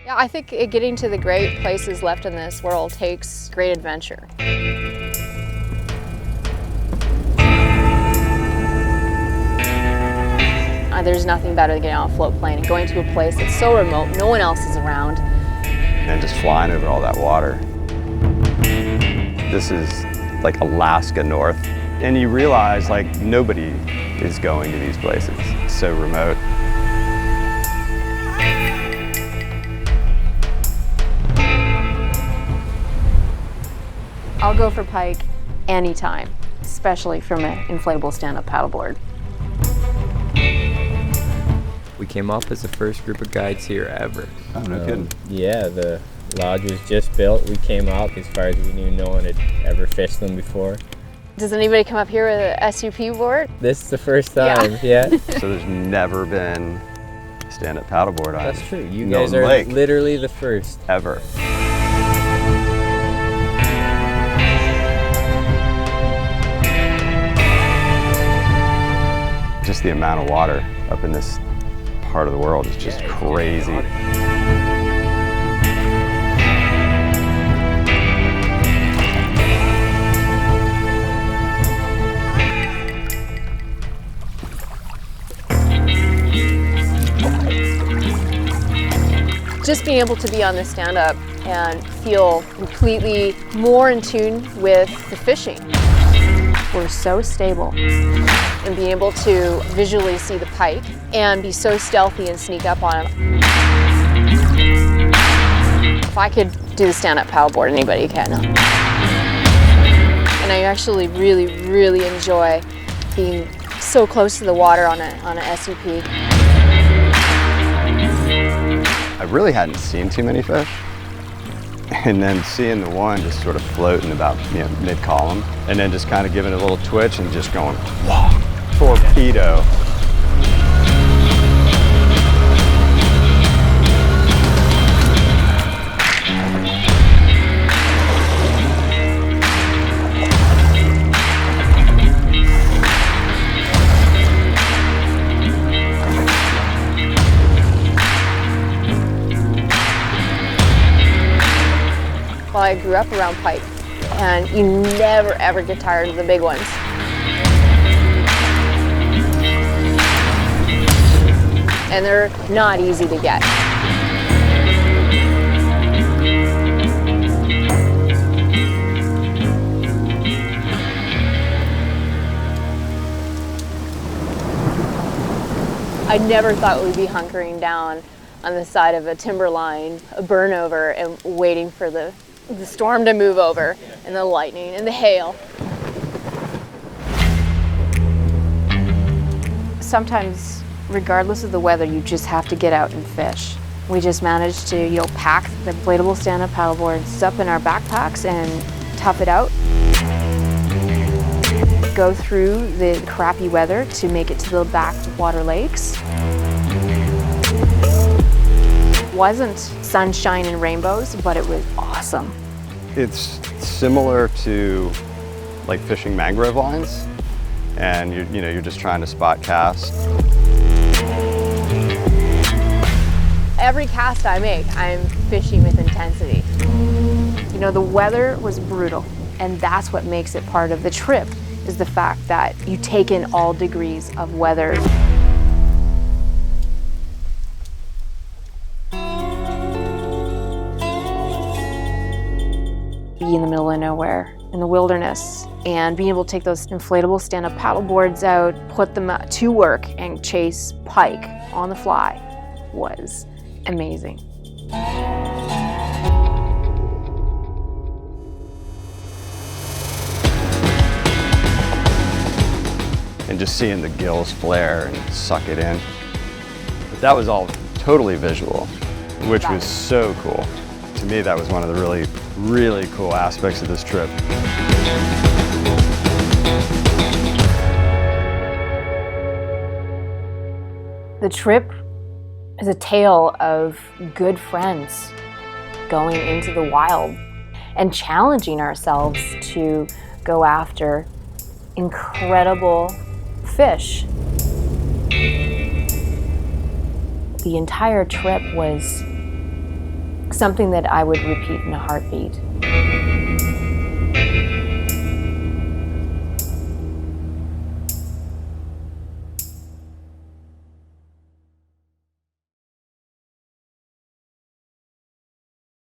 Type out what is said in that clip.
Yeah, I think getting to the great places left in this world takes great adventure. There's nothing better than getting on a float plane and going to a place that's so remote, no one else is around. And just flying over all that water. This is like Alaska North. And you realize like nobody is going to these places. It's so remote. I'll go for pike anytime, especially from an inflatable stand-up paddleboard. We came up as the first group of guides here ever. Oh, no kidding. Yeah, the lodge was just built. We came up as far as we knew. No one had ever fished them before. Does anybody come up here with a SUP board? This is the first time, yeah. So there's never been a stand-up paddleboard on That's true. You Milton guys are Lake. literally the first. Ever. Just the amount of water up in this part of the world is just crazy. Just being able to be on the stand-up and feel completely more in tune with the fishing. We're so stable. And being able to visually see the pike and be so stealthy and sneak up on him. If I could do the stand-up paddleboard, anybody can. And I actually really enjoy being so close to the water on a SUP. I really hadn't seen too many fish. And then seeing the one just sort of floating about mid-column, and then just kind of giving it a little twitch and just going, whoa, torpedo. Well, I grew up around pike, and you never ever get tired of the big ones. And they're not easy to get. I never thought we'd be hunkering down on the side of a timber line, a burnover, and waiting for the storm to move over, and the lightning and the hail. Sometimes, regardless of the weather, you just have to get out and fish. We just managed to, pack the inflatable stand-up paddleboards up in our backpacks and tough it out. Go through the crappy weather to make it to the backwater lakes. Wasn't sunshine and rainbows, but it was awesome. It's similar to like fishing mangrove lines, and you're just trying to spot cast. Every cast I make, I'm fishing with intensity. The weather was brutal, and that's what makes it part of the trip, is the fact that you take in all degrees of weather. Be in the middle of nowhere, in the wilderness, and being able to take those inflatable stand-up paddleboards out, put them to work, and chase pike on the fly was amazing. And just seeing the gills flare and suck it in. But that was all totally visual, which was so cool. To me, that was one of the really cool aspects of this trip. The trip is a tale of good friends going into the wild and challenging ourselves to go after incredible fish. The entire trip was something that I would repeat in a heartbeat.